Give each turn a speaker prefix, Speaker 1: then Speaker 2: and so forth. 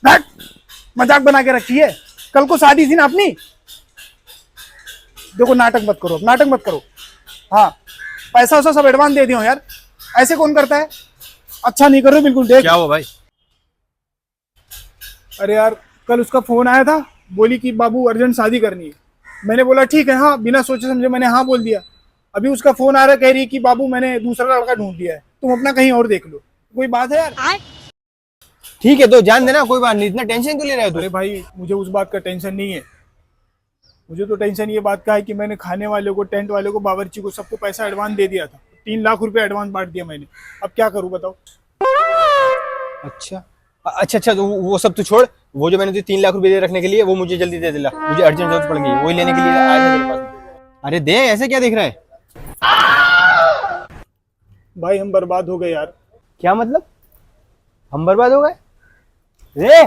Speaker 1: हट, मजाक बना के रखी है। कल को शादी थी ना अपनी। देखो नाटक मत करो, नाटक मत करो। हाँ, पैसा वैसा सब एडवांस दे दियो यार, ऐसे कौन करता है? अच्छा नहीं कर रहे हो बिल्कुल। देख
Speaker 2: क्या हुआ भाई?
Speaker 1: अरे यार, कल उसका फोन आया था, बोली कि बाबू अर्जेंट शादी करनी है। मैंने बोला ठीक है, हाँ, बिना सोचे समझे मैंने हाँ बोल दिया। अभी उसका फोन आ रहा है, कह रही है कि बाबू मैंने दूसरा लड़का ढूंढ दिया है, तुम अपना कहीं और देख लो। कोई बात है यार?
Speaker 2: ठीक है तो जान देना, कोई बात नहीं, इतना टेंशन क्यों ले रहे हो तू?
Speaker 1: अरे भाई, मुझे उस बात का टेंशन नहीं है। मुझे तो टेंशन ये बात का है कि मैंने खाने वाले को, टेंट वाले को, बावर्ची को, सबको पैसा एडवांस दे दिया था। 3 लाख रुपए एडवांस बांट दिया मैंने। अब क्या करूं बताओ?
Speaker 2: अच्छा अच्छा अच्छा, तो वो सब तू छोड़। वो जो मैंने तुझे 3 लाख रुपए दे रखने के लिए, वो मुझे जल्दी दे दिला, मुझे अर्जेंट जरूरत पड़ गई है, वही लेने के लिए आया था तेरे पास। अरे दे, ऐसे क्या देख रहा है?
Speaker 1: भाई हम बर्बाद हो गए यार।
Speaker 2: क्या मतलब? हम बर्बाद हो गए? रे